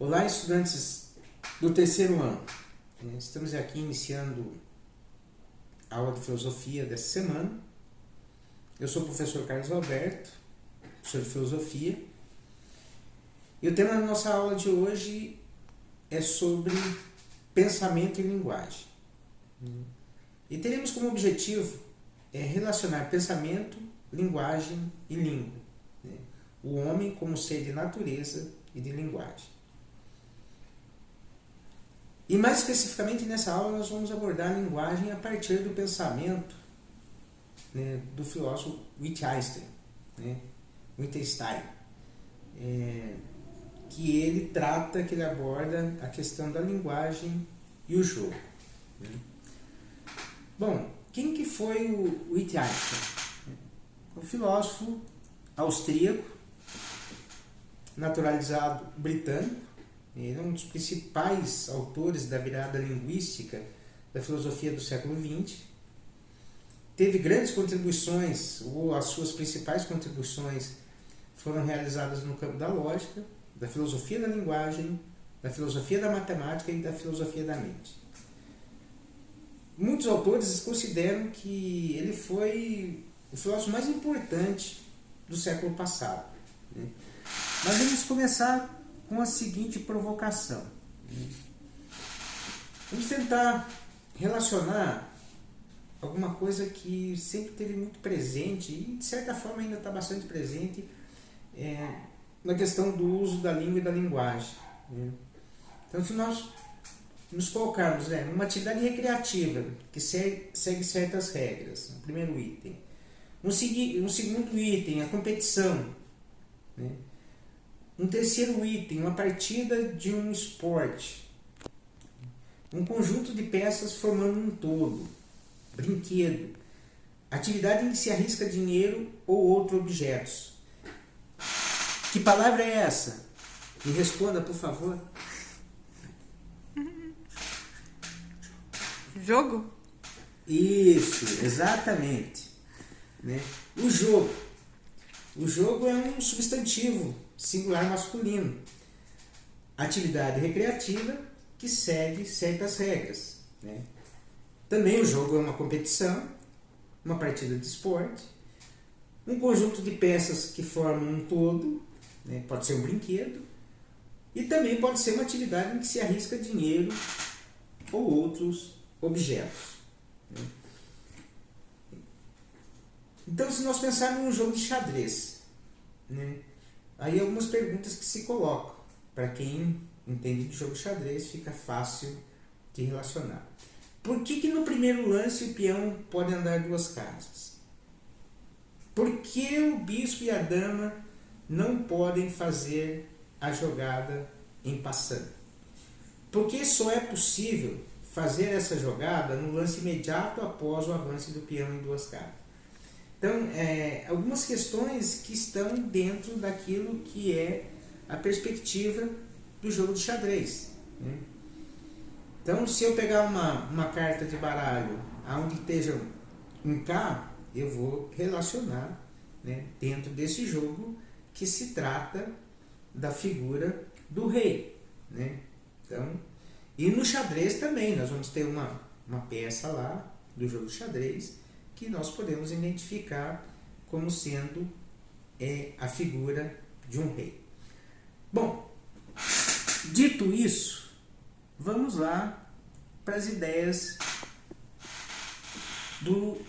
Olá, estudantes do terceiro ano. Estamos aqui iniciando a aula de filosofia dessa semana. Eu sou o professor Carlos Alberto, professor de filosofia. E o tema da nossa aula de hoje é sobre pensamento e linguagem. E teremos como objetivo relacionar pensamento, linguagem e língua. O homem como ser de natureza e de linguagem. E mais especificamente nessa aula nós vamos abordar a linguagem a partir do pensamento do filósofo Wittgenstein, que ele aborda a questão da linguagem e o jogo. Bom, quem que foi o Wittgenstein? O filósofo austríaco, naturalizado britânico. Ele é um dos principais autores da virada linguística da filosofia do século XX. Teve grandes contribuições, ou as suas principais contribuições foram realizadas no campo da lógica, da filosofia da linguagem, da filosofia da matemática e da filosofia da mente. Muitos autores consideram que ele foi o filósofo mais importante do século passado. Mas vamos começar com a seguinte provocação. Vamos tentar relacionar alguma coisa que sempre esteve muito presente e de certa forma ainda está bastante presente na questão do uso da língua e da linguagem. Então, se nós nos colocarmos numa atividade recreativa que segue certas regras, o primeiro item. Um segundo item, a competição. Um terceiro item, uma partida de um esporte. Um conjunto de peças formando um todo. Brinquedo. Atividade em que se arrisca dinheiro ou outros objetos. Que palavra é essa? Me responda, por favor. Jogo? Isso, exatamente. O jogo. O jogo é um substantivo singular masculino. Atividade recreativa que segue certas regras. Também o jogo é uma competição, uma partida de esporte, um conjunto de peças que formam um todo, pode ser um brinquedo, e também pode ser uma atividade em que se arrisca dinheiro ou outros objetos. Então, se nós pensarmos em um jogo de xadrez, aí algumas perguntas que se colocam. Para quem entende de jogo de xadrez, fica fácil de relacionar. Por que no primeiro lance o peão pode andar duas casas? Por que o bispo e a dama não podem fazer a jogada em passant? Por que só é possível fazer essa jogada no lance imediato após o avanço do peão em duas casas? Então, algumas questões que estão dentro daquilo que é a perspectiva do jogo de xadrez. Então, se eu pegar uma carta de baralho onde esteja um K, eu vou relacionar dentro desse jogo que se trata da figura do rei. Então, e no xadrez também, nós vamos ter uma peça lá do jogo de xadrez que nós podemos identificar como sendo a figura de um rei. Bom, dito isso, vamos lá para as ideias do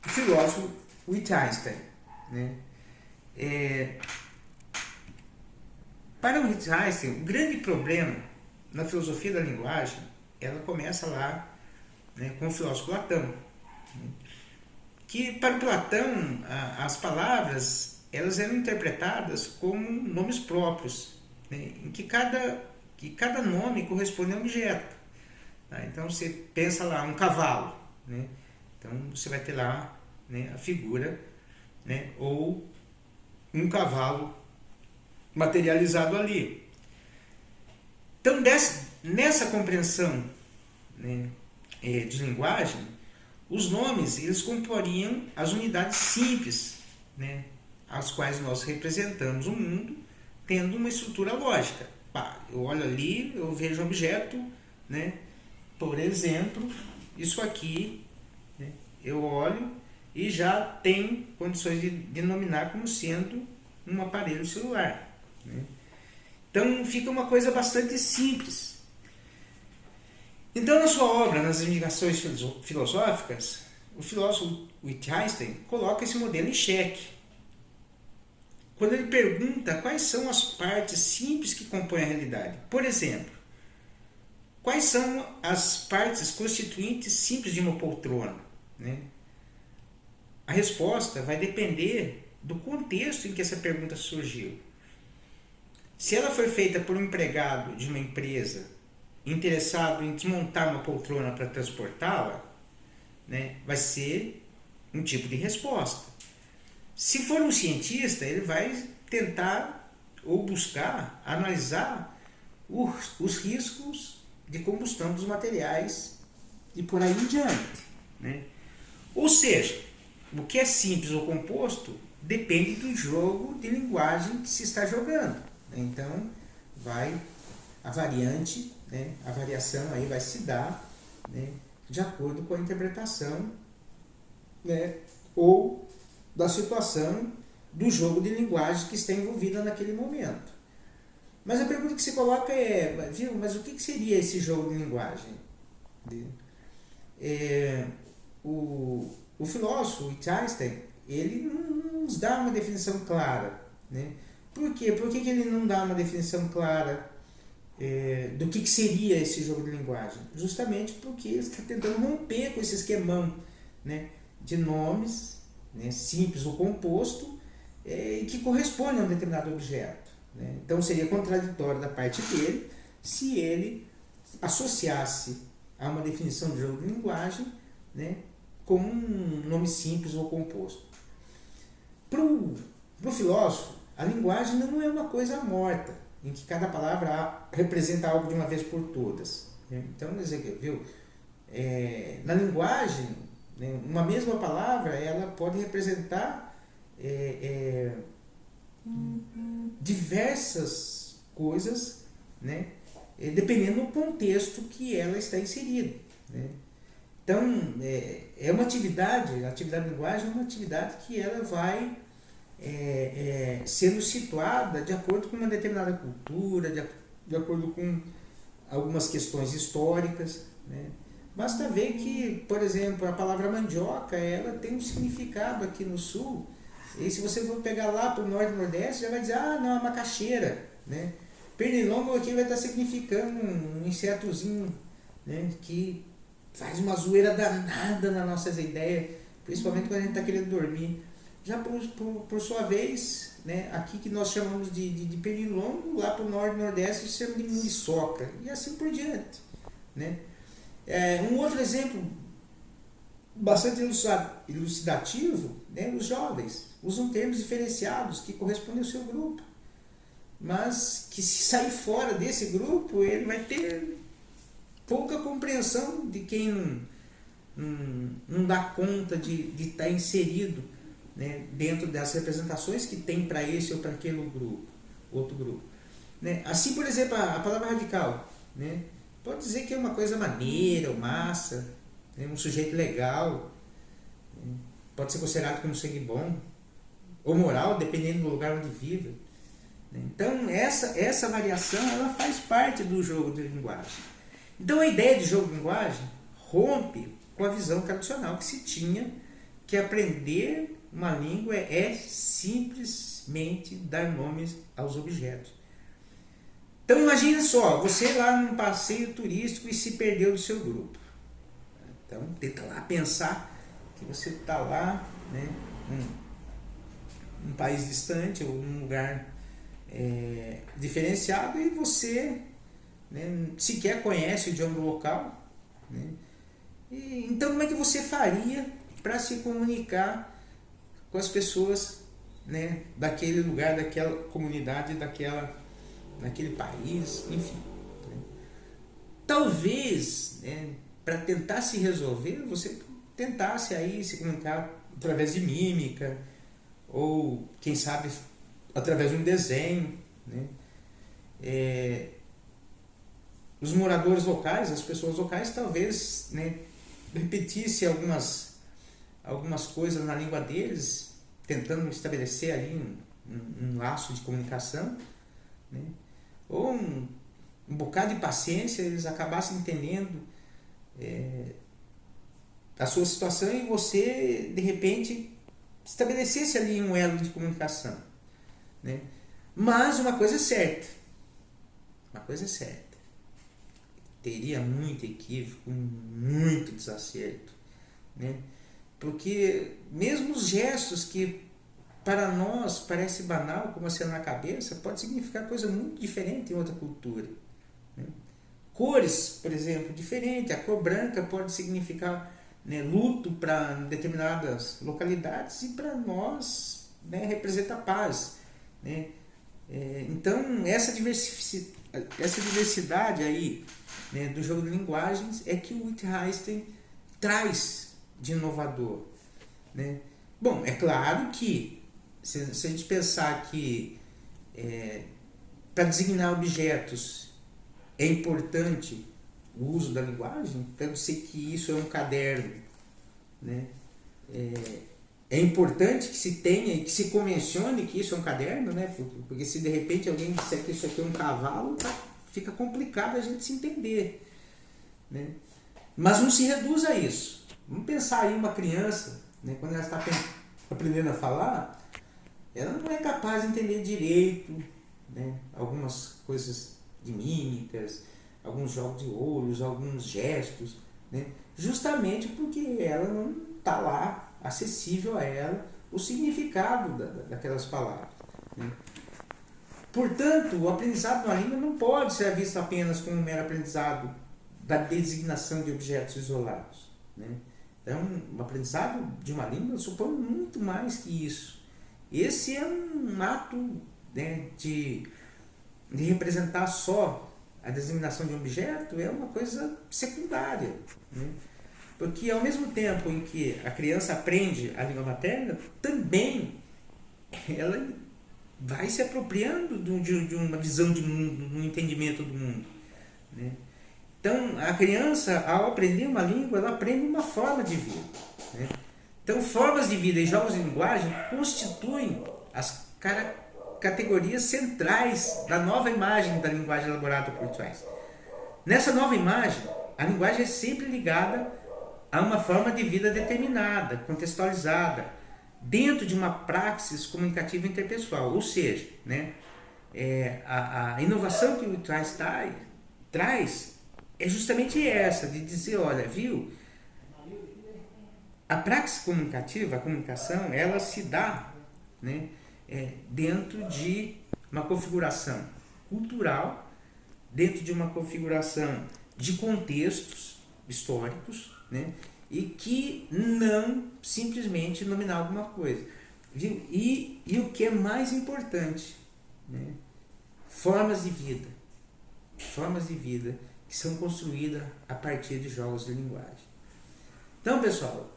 filósofo Wittgenstein. Para o Wittgenstein, o grande problema na filosofia da linguagem, ela começa lá com o filósofo Platão. Que para Platão as palavras elas eram interpretadas como nomes próprios, em que cada nome corresponde a um objeto. Então você pensa lá um cavalo, então você vai ter lá a figura, ou um cavalo materializado ali. Então nessa compreensão de linguagem, os nomes eles comporiam as unidades simples, as quais nós representamos o mundo tendo uma estrutura lógica. pá, eu olho ali, eu vejo um objeto, né? Por exemplo, isso aqui, né? Eu olho e já tem condições de denominar como sendo um aparelho celular, né? Então fica uma coisa bastante simples. Então, na sua obra, nas indicações filosóficas, o filósofo Wittgenstein coloca esse modelo em xeque. Quando ele pergunta quais são as partes simples que compõem a realidade. Por exemplo, quais são as partes constituintes simples de uma poltrona, né? A resposta vai depender do contexto em que essa pergunta surgiu. Se ela foi feita por um empregado de uma empresa interessado em desmontar uma poltrona para transportá-la, né, vai ser um tipo de resposta. Se for um cientista, ele vai tentar ou buscar analisar os riscos de combustão dos materiais e por aí em diante, né? Ou seja, o que é simples ou composto depende do jogo de linguagem que se está jogando. Então, a variante, né, a variação aí vai se dar, né, de acordo com a interpretação, né, ou da situação do jogo de linguagem que está envolvida naquele momento. Mas a pergunta que se coloca é, viu, mas o que seria esse jogo de linguagem? O filósofo Wittgenstein, ele não nos dá uma definição clara, né? Por quê? Por que ele não dá uma definição clara do que seria esse jogo de linguagem? Justamente porque ele está tentando romper com esse esquemão, né, de nomes, né, simples ou composto, que correspondem a um determinado objeto, né? Então seria contraditório da parte dele se ele associasse a uma definição de jogo de linguagem, né, com um nome simples ou composto. Para o filósofo, a linguagem não é uma coisa morta, em que cada palavra representa algo de uma vez por todas. Então, viu? Na linguagem, né, uma mesma palavra ela pode representar diversas coisas, né, dependendo do contexto que ela está inserida, né? Então, é uma atividade, a atividade de linguagem é uma atividade que ela vai sendo situada de acordo com uma determinada cultura, de acordo com algumas questões históricas, né? Basta ver que, por exemplo, a palavra mandioca, ela tem um significado aqui no sul, e se você for pegar lá para o norte e nordeste, já vai dizer, não, é macaxeira, né? Pernilongo aqui vai estar significando um insetozinho, né, que faz uma zoeira danada nas nossas ideias, principalmente quando a gente está querendo dormir. Já por sua vez, né, aqui que nós chamamos de pernilongo, lá para o norte e nordeste chamamos de muriçoca, e assim por diante, né? Um outro exemplo bastante elucidativo, né, os jovens usam termos diferenciados que correspondem ao seu grupo, mas que se sair fora desse grupo, ele vai ter pouca compreensão de quem não dá conta de estar inserido, né, dentro das representações que tem para esse ou para aquele outro grupo, né? Assim, por exemplo, a palavra radical, né, pode dizer que é uma coisa maneira ou massa, né, um sujeito legal, né, pode ser considerado como sangue bom ou moral, dependendo do lugar onde vive. Então, essa variação ela faz parte do jogo de linguagem. Então, a ideia de jogo de linguagem rompe com a visão tradicional que se tinha que aprender uma língua é simplesmente dar nomes aos objetos. Então, imagine só, você lá num passeio turístico e se perdeu do seu grupo. Então, tenta lá pensar que você está lá, né, num país distante ou num lugar diferenciado e você, né, sequer conhece o idioma local, né? Então, como é que você faria para se comunicar com as pessoas, né, daquele lugar, daquela comunidade, daquele país, enfim, né? Talvez, né, para tentar se resolver, você tentasse aí se comunicar através de mímica ou, quem sabe, através de um desenho, né? os moradores locais, as pessoas locais, talvez, né, repetisse algumas coisas na língua deles, tentando estabelecer ali um laço de comunicação, né? Ou um bocado de paciência, eles acabassem entendendo a sua situação e você, de repente, estabelecesse ali um elo de comunicação, né? Mas uma coisa é certa, teria muito equívoco, muito desacerto, né? Porque mesmo os gestos que para nós parece banal, como acenar na cabeça, pode significar coisa muito diferente em outra cultura, né? Cores, por exemplo, diferente. A cor branca pode significar, né, luto para determinadas localidades e para nós, né, representa paz, né? Então essa diversidade aí, né, do jogo de linguagens é que o Wittgenstein traz de inovador, né? Bom, é claro que se a gente pensar que para designar objetos é importante o uso da linguagem, para dizer que isso é um caderno, né? É importante que se tenha e que se convencione que isso é um caderno, né? Porque se de repente alguém disser que isso aqui é um cavalo, fica complicado a gente se entender, né? Mas não se reduz a isso. Vamos pensar aí uma criança, né, quando ela está aprendendo a falar, ela não é capaz de entender direito, né, algumas coisas de mímicas, alguns jogos de olhos, alguns gestos, né, justamente porque ela não está lá acessível a ela o significado daquelas palavras, né. Portanto, o aprendizado de uma língua não pode ser visto apenas como um mero aprendizado da designação de objetos isolados, né. Então, o aprendizado de uma língua supõe muito mais que isso. Esse é um ato, né, de representar só a designação de um objeto, é uma coisa secundária, né? Porque ao mesmo tempo em que a criança aprende a língua materna, também ela vai se apropriando de uma visão de mundo, de um entendimento do mundo, né? Então, a criança, ao aprender uma língua, ela aprende uma forma de vida, né? Então, formas de vida e jogos de linguagem constituem as categorias centrais da nova imagem da linguagem elaborada por Twice. Nessa nova imagem, a linguagem é sempre ligada a uma forma de vida determinada, contextualizada, dentro de uma praxis comunicativa interpessoal. Ou seja, né, a inovação que o Twice traz é justamente essa, de dizer, olha, viu, a praxis comunicativa, a comunicação, ela se dá, né, dentro de uma configuração cultural, dentro de uma configuração de contextos históricos, né, e que não simplesmente nominar alguma coisa. Viu? E o que é mais importante, né, formas de vida que são construídas a partir de jogos de linguagem. Então, pessoal,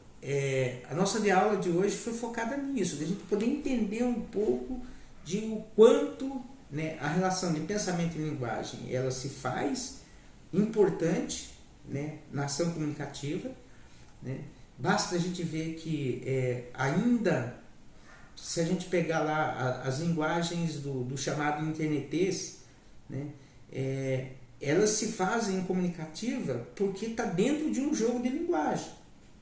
a nossa aula de hoje foi focada nisso, de a gente poder entender um pouco de o quanto, né, a relação de pensamento e linguagem ela se faz importante, né, na ação comunicativa, né? Basta a gente ver que ainda, se a gente pegar lá as linguagens do chamado internetês, né, elas se fazem comunicativa porque está dentro de um jogo de linguagem,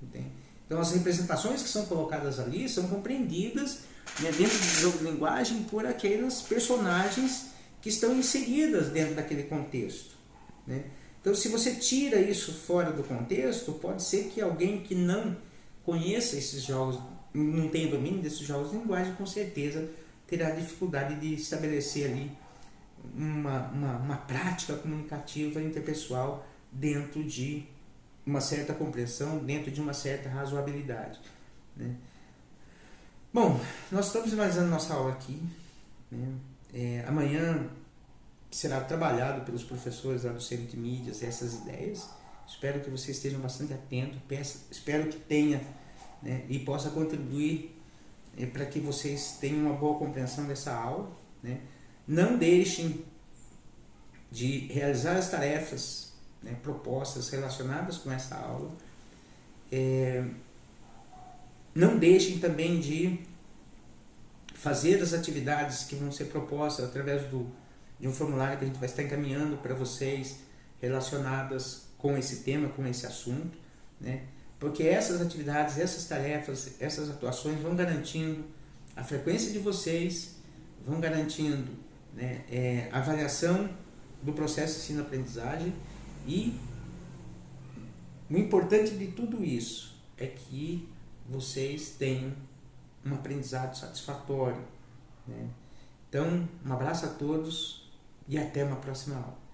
entende? Então as representações que são colocadas ali são compreendidas, né, dentro do jogo de linguagem por aquelas personagens que estão inseridas dentro daquele contexto, né? Então, se você tira isso fora do contexto, pode ser que alguém que não conheça esses jogos, não tenha domínio desses jogos de linguagem, com certeza terá dificuldade de estabelecer ali uma prática comunicativa interpessoal dentro de uma certa compreensão, dentro de uma certa razoabilidade, né? Bom, nós estamos finalizando nossa aula aqui, né? Amanhã será trabalhado pelos professores lá do Centro de Mídias essas ideias. Espero que vocês estejam bastante atentos, espero que tenha, né, e possa contribuir para que vocês tenham uma boa compreensão dessa aula, né? Não deixem de realizar as tarefas, né, propostas relacionadas com essa aula. Não deixem também de fazer as atividades que vão ser propostas através de um formulário que a gente vai estar encaminhando para vocês, relacionadas com esse tema, com esse assunto, né? Porque essas atividades, essas tarefas, essas atuações vão garantindo a frequência de vocês, vão garantindo, né, a avaliação do processo de ensino-aprendizagem, e o importante de tudo isso é que vocês tenham um aprendizado satisfatório, né? Então, um abraço a todos e até uma próxima aula.